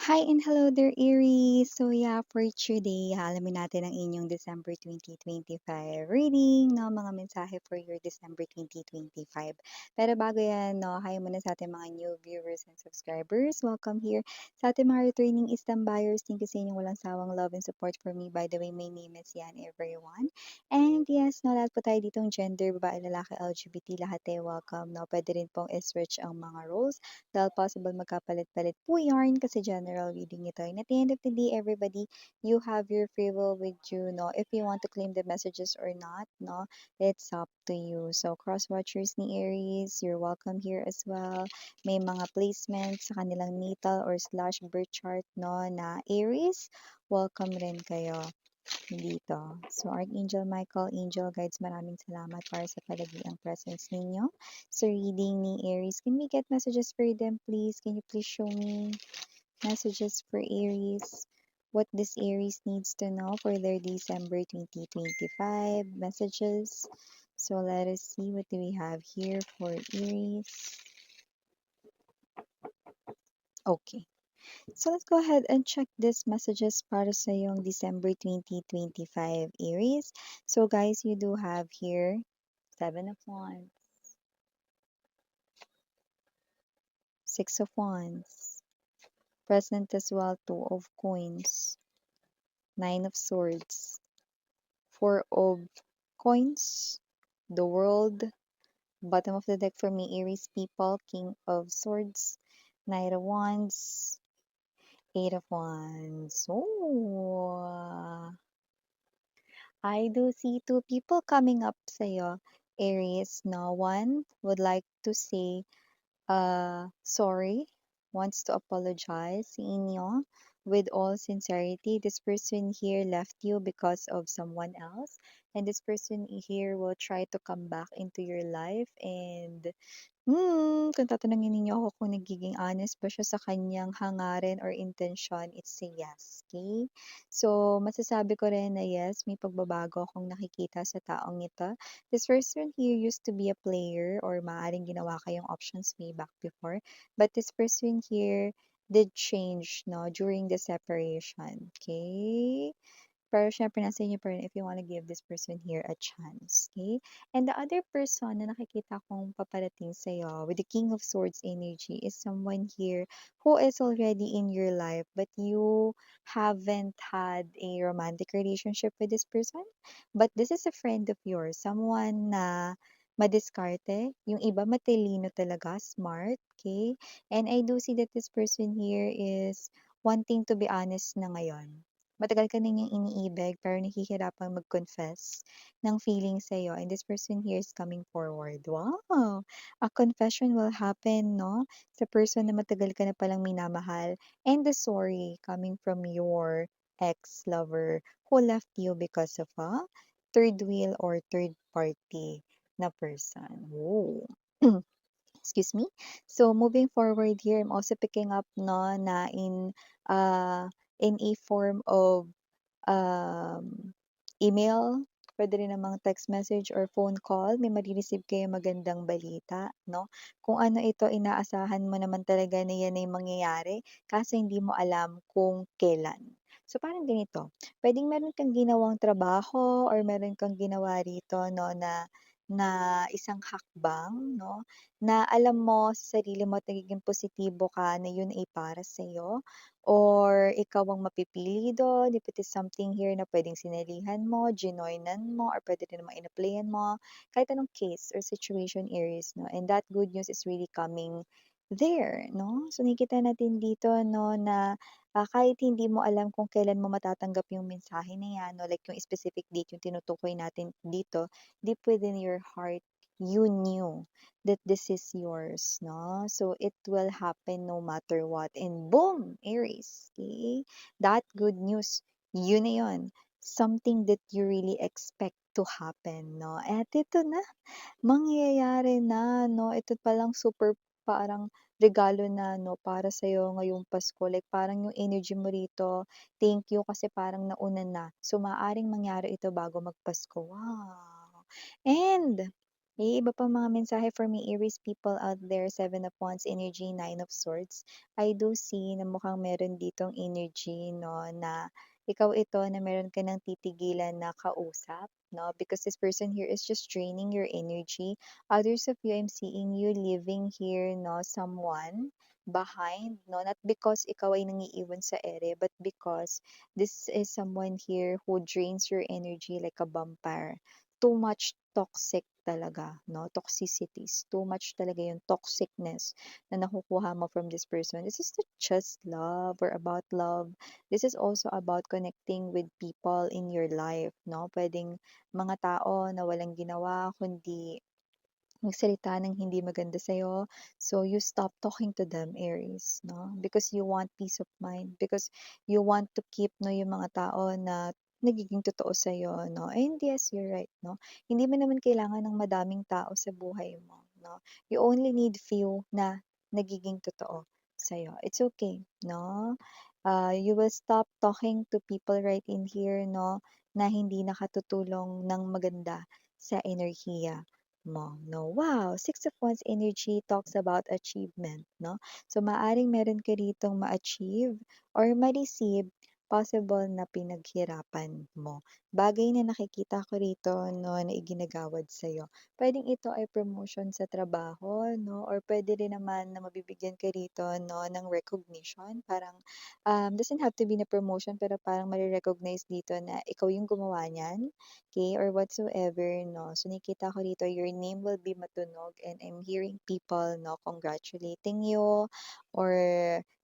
Hi and hello there, Aries! So yeah, for today, alamin natin ang inyong December 2025 reading, no? Mga mensahe for your December 2025. Pero bago yan, no, hi muna sa ating mga new viewers and subscribers. Welcome here sa ating mga returning Istam buyers. Thank you sa inyong walang sawang love and support for me. By the way, my name is Yan everyone. And yes, no, lahat po tayo ditong gender, babae, lalaki, LGBT, lahat ay welcome. No? Pwede rin pong switch ang mga roles dahil possible magkapalit-palit po yarn kasi general reading ito. And at the end of the day, everybody, you have your free will with you, no? If you want to claim the messages or not, no? It's up to you. So, cross-watchers ni Aries, you're welcome here as well. May mga placements sa kanilang natal or slash birth chart, no, na Aries, welcome rin kayo dito. So, Archangel Michael, Angel Guides, maraming salamat para sa palagiang presence ninyo. So, reading ni Aries, can we get messages for them, please? Can you please show me messages for Aries? What this Aries needs to know for their December 2025 messages. So, let us see what do we have here for Aries. Okay. So let's go ahead and check these messages para sa yung December 2025 Aries. So guys, you do have here 7 of Wands, 6 of Wands, present as well 2 of Coins, 9 of Swords, 4 of Coins, the World, bottom of the deck for me Aries people, King of Swords, Knight of Wands, 8 of Wands. Oh, I do see two people coming up sa'yo, Aries. No one would like to say sorry, wants to apologize sa inyo with all sincerity. This person here left you because of someone else, and this person here will try to come back into your life and kung tatanungin ninyo ako kung nagiging honest ba siya sa kanyang hangarin or intensyon, it's a yes, okay? So, masasabi ko rin na yes, may pagbabago akong nakikita sa taong ito. This person here used to be a player or maaaring ginawa kayong options way back before. But this person here did change, no, during the separation, okay? Pero syempre nasa inyo pa rin if you wanna give this person here a chance, okay? And the other person na nakikita kong paparating sa'yo with the King of Swords energy is someone here who is already in your life but you haven't had a romantic relationship with this person. But this is a friend of yours, someone na madiskarte, yung iba matalino talaga, smart, okay? And I do see that this person here is wanting to be honest na ngayon. Matagal ka na niyang iniibig pero nahihirapang mag-confess ng feelings sa'yo and this person here is coming forward. Wow! A confession will happen, no? Sa person na matagal ka na palang minamahal and the sorry coming from your ex-lover who left you because of a third wheel or third party na person. Whoa! Excuse me. So moving forward here, I'm also picking up no na in a form of um, email, pwede rin namang text message or phone call, may mare-receive kayong magandang balita, no? Kung ano ito, inaasahan mo naman talaga na yan ay mangyayari, kaso hindi mo alam kung kailan. So parang ganito, pwedeng meron kang ginawang trabaho or meron kang ginawa rito, no, na na isang hakbang, no, na alam mo sa sarili mo at nagiging positibo ka na yun ay para sa'yo or ikaw ang mapipili dun, if it is something here na puwedeng sinalihan mo, jinoinan mo, or puwede rin namang in-applyan mo, kahit anong case or situation areas 'no, and that good news is really coming there 'no. So nakikita natin dito 'no na, kahit hindi mo alam kung kailan mo matatanggap yung mensahe na 'yan 'no, like yung specific date yung tinutukoy natin dito, deep within your heart, you knew that this is yours 'no. So it will happen no matter what and boom, Aries, okay? That good news, yun na yun. Something that you really expect to happen 'no. At ito na, mangyayari na 'no. Ito palang super parang regalo na 'no para sa'yo ngayong Pasko. Like parang yung energy mo rito, thank you kasi parang nauna na. So maaaring mangyari ito bago magpasko. Wow! And Iba pang mga mensahe for me, Aries people out there, Seven of Wands energy, Nine of Swords. I do see na mukhang meron ditong energy, no, na ikaw ito na meron ka ng titigilan na kausap, no, because this person here is just draining your energy. Others of you, I'm seeing you living here, no, someone behind, no, not because ikaw ay nangiiwan sa ere, but because this is someone here who drains your energy like a vampire. Too much toxic talaga, 'no, toxicities. Too much talaga yung toxicness na nakukuha mo from this person. This is not just love or about love. This is also about connecting with people in your life, 'no? Puwedeng mga tao na walang ginawa kundi magsalita ng hindi maganda sa'yo. So, you stop talking to them, Aries, no? Because you want peace of mind, because you want to keep, no, yung mga tao na nagiging totoo sa'yo, no? And yes, you're right, no? Hindi mo naman kailangan ng madaming tao sa buhay mo, no? You only need few na nagiging totoo sa'yo. It's okay, no? You will stop talking to people right in here, no, na hindi nakatutulong ng maganda sa enerhiya mo, no? Wow, Six of Wands energy talks about achievement, no? So, maaring meron ka ditong ma-achieve or ma-receive possible na pinaghirapan mo. Bagay na nakikita ko rito, no, na iginagawad sa'yo. Pwedeng ito ay promotion sa trabaho, no? Or pwede rin naman na mabibigyan ka rito, no, ng recognition. Parang, doesn't have to be na promotion, pero parang mare-recognize dito na ikaw yung gumawa niyan, okay, or whatsoever, no. So nakikita ko dito, your name will be matunog and I'm hearing people, no, congratulating you or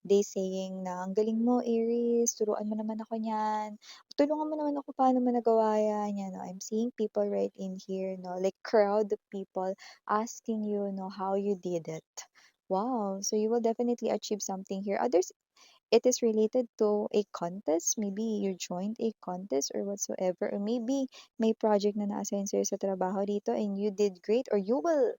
they saying na, "Ang galing mo, Aries, turuan mo naman ako niyan. Tulungan mo naman ako paano mo nagawa yan." Yan, no. I'm seeing people right in here, no, like crowd of people asking you, no, how you did it. Wow, so you will definitely achieve something here. Others, it is related to a contest. Maybe you joined a contest or whatsoever. Or maybe may project na na-assign sa'yo sa trabaho dito and you did great or you will,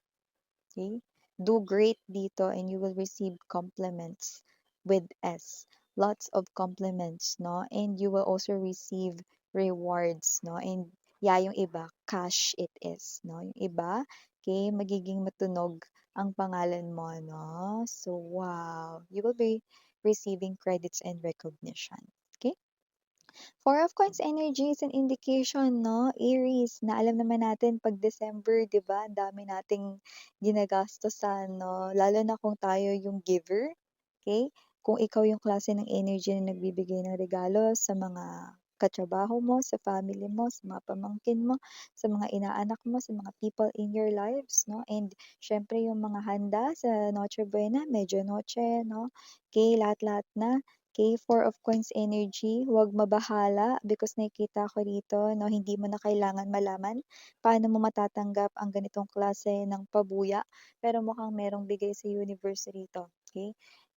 see, do great dito and you will receive compliments with S. Lots of compliments, no? And you will also receive rewards, no? And yeah, yung iba, cash it is, no? Yung iba, okay, magiging matunog ang pangalan mo, no? So, wow, you will be receiving credits and recognition. Okay? Four of Coins energy is an indication, no, Aries, na alam naman natin 'pag December, 'di ba, ang dami nating ginagastusan, 'no, lalo na kung tayo yung giver, okay. Kung ikaw yung klase ng energy na nagbibigay ng regalo sa mga katrabaho mo, sa family mo, sa mga pamangkin mo, sa mga inaanak mo, sa mga people in your lives, 'no, and siyempre yung mga handa sa Noche Buena, Medianoche, 'no, okay, lahat-lahat na. Okay, Four of Coins energy, huwag mabahala because nakikita ko rito, no, hindi mo na kailangan malaman paano mo matatanggap ang ganitong klase ng pabuya, pero mukhang merong bigay sa universe rito, okay.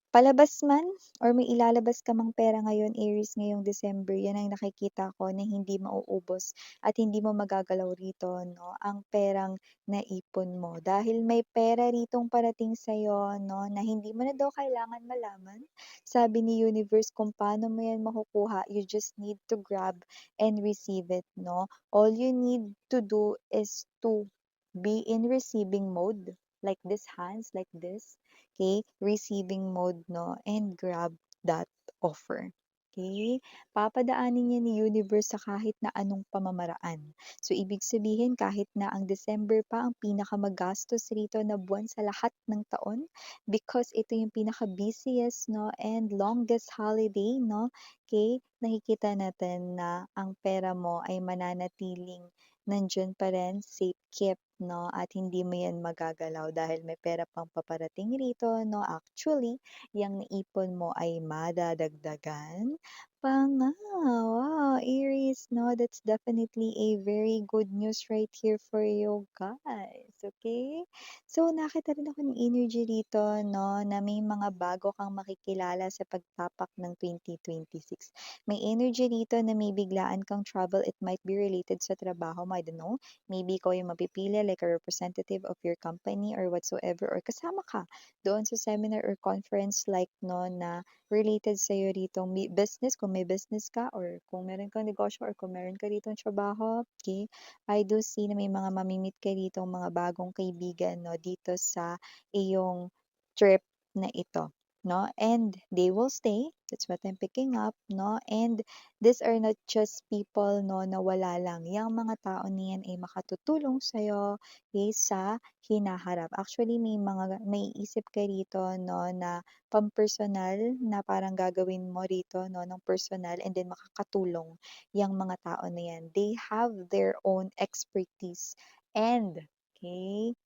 Palabas man or may ilalabas ka mang pera ngayon, Aries, ngayong December, yan ang nakikita ko na hindi mauubos at hindi mo magagalaw rito, no, ang perang naipon mo. Dahil may pera ritong parating sa'yo, no, na hindi mo na daw kailangan malaman. Sabi ni universe kung paano mo yan makukuha, you just need to grab and receive it, no. All you need to do is to be in receiving mode, like this hands, like this, okay, receiving mode, no, and grab that offer. Okay, papadaanin niya ni universe sa kahit na anong pamamaraan. So, ibig sabihin, kahit na ang December pa ang pinakamagastos rito na buwan sa lahat ng taon, because ito yung pinaka-busiest, no, and longest holiday, no, okay, nakikita natin na ang pera mo ay mananatiling nandiyan pa rin, safe kept, 'no, at hindi mo 'yan magagalaw dahil may pera pang paparating rito, 'no. Actually, yang naipon mo ay madadagdagan pa nga. Wow, Aries, 'no, that's definitely a very good news right here for you guys, okay? So, nakita rin ako ng energy dito, 'no, na may mga bago kang makikilala sa pagtapak ng 2026. May energy dito na may biglaan kang travel. It might be related sa trabaho mo, I don't know. Maybe ikaw yung mapipili like a representative of your company or whatsoever, or kasama ka doon sa seminar or conference like no na related sa'yo ditong business, kung may business ka or kung meron kang negosyo or kung meron ka ditong trabaho, okay? I do see na may mga mamimit ka ditong mga bagong kaibigan, no, dito sa iyong trip na ito, no? And they will stay. That's what I'm picking up, no? And these are not just people, no, na wala lang. Yang mga tao niyan ay makatutulong sa'yo, okay, sa hinaharap. Actually, may isip ka rito, no, na pampersonal na parang gagawin mo rito, no, ng personal and then makakatulong yang mga tao na yan. They have their own expertise and, okay,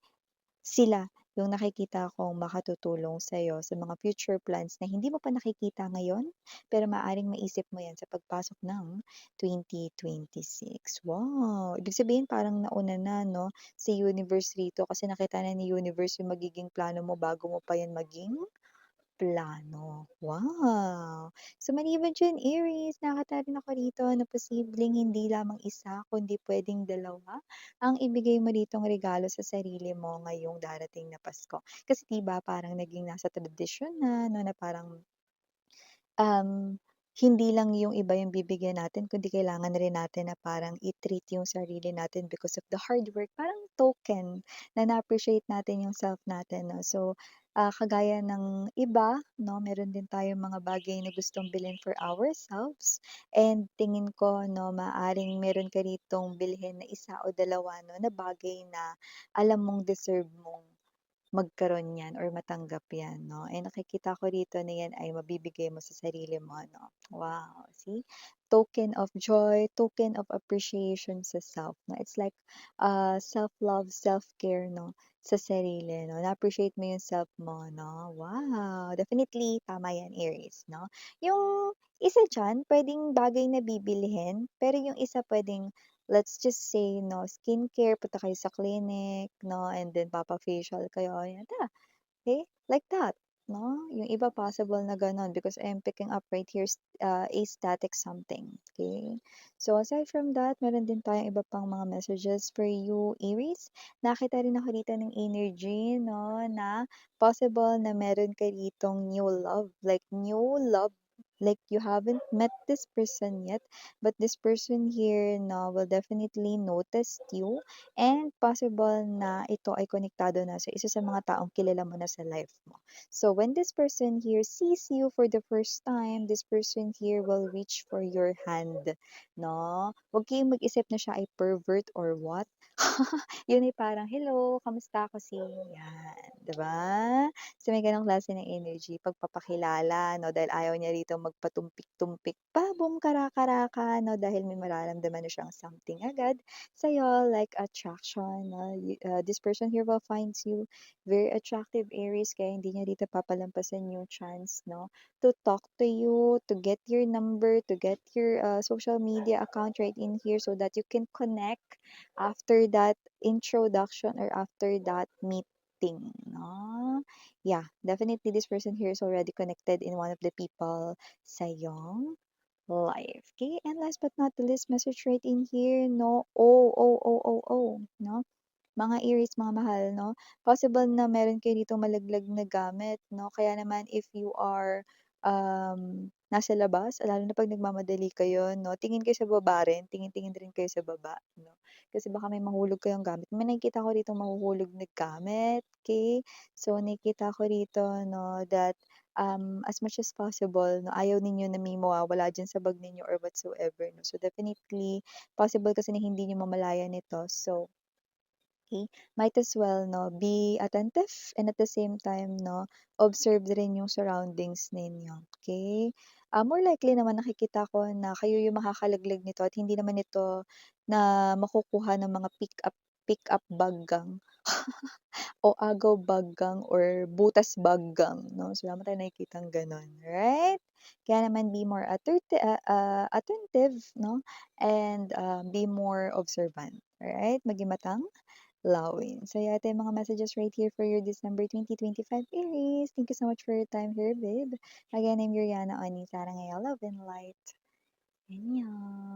sila yung nakikita kong makatutulong sa'yo sa mga future plans na hindi mo pa nakikita ngayon, pero maaaring maisip mo yan sa pagpasok ng 2026. Wow! Ibig sabihin parang nauna na, no, si universe rito kasi nakita na ni universe yung magiging plano mo bago mo pa yan maging plano. Wow! So, maliban diyan, Aries, nakakita rin ako rito na posibleng hindi lamang isa, kundi puwedeng dalawa ang ibigay mo ditong regalo sa sarili mo ngayong darating na Pasko. Kasi 'di ba parang naging nasa tradisyon na 'no, na parang hindi lang yung iba yung bibigyan natin kundi kailangan rin natin na parang i-treat yung sarili natin because of the hard work, parang token na na-appreciate natin yung self natin 'no. So, kagaya ng iba 'no, meron din tayong mga bagay na gustong bilhin for ourselves and tingin ko 'no, maaaring meron ka ritong bilhin na isa o dalawa 'no, na bagay na alam mong deserve mong magkaroon niyan or matanggap 'yan 'no, eh, nakikita ko rito na 'yan ay mabibigay mo sa sarili mo 'no. Wow, see? Token of joy, token of appreciation sa self 'no. It's like, self-love, self-care 'no, sa sarili 'no. Na-appreciate mo yung self mo 'no. Wow, definitely tama 'yan Aries 'no. Yung isa diyan puwedeng bagay na bibilhin, pero yung isa puwedeng let's just say 'no, skincare, punta kayo sa clinic 'no, and then papa-facial kayo, ayan, okay, like that 'no. Yung iba possible na gano'n because I am picking up right here a static something, okay. So, aside from that, meron din tayong iba pang mga messages for you, Aries. Nakita rin ako dito ng energy 'no, na possible na meron ka ditong new love, like you haven't met this person yet, but this person here 'no, will definitely notice you and possible na ito ay konektado na sa isa sa mga taong kilala mo na sa life mo. So when this person here sees you for the first time, this person here will reach for your hand, no? Huwag kayong mag-isip na siya ay pervert or what. Yun ay parang, hello, kamusta ako si, yan, 'di ba? So may ganong klase ng energy, pagpapakilala, no? Dahil ayaw niya rito magpatumpik-tumpik pa, boom, karaka-raka, no? Dahil may mararamdaman na siyang something agad sa'yo, like attraction, no? This person here will find you very attractive Aries, kaya hindi niya dito papalampasin yung chance, no? To talk to you, to get your number, to get your social media account right in here so that you can connect after that introduction or after that meeting, no? Yeah, definitely this person here is already connected in one of the people sa iyong life. Okay, and last but not the least, message right in here, no? No? Mga Aries, mga mahal, no? Possible na meron kayo ditong malaglag na gamit, no? Kaya naman if you are nasa labas, lalo na 'pag nagmamadali kayo, no? Tingin kayo sa baba rin, tingin-tingin rin kayo sa baba, no? Kasi baka may mahulog kayong gamit. May nakikita ko ditong mahuhulog na gamit, okay. So, nakikita ko rito 'no, that, as much as possible 'no, ayaw ninyo na may mawawala diyan sa bag ninyo or whatsoever 'no. So, definitely possible kasi na hindi niyo mamalayan ito. So, okay, might as well 'no, be attentive and at the same time 'no, observe rin yung surroundings ninyo, okay. More likely naman nakikita ko na kayo yung makakalaglag nito at hindi naman ito na makukuha ng mga pick-up bag gang o agaw bag gang or butas bag gang 'no. So, wala naman tayong nakikitang gano'n, right? Kaya naman be more attentive 'no, and, be more observant, alright? Maging lawin. So, yata yung mga messages right here for your December 2025 Aries. Thank you so much for your time here, babe. Again, I'm Yuriana Oni. Sarang love and light. Annyeong.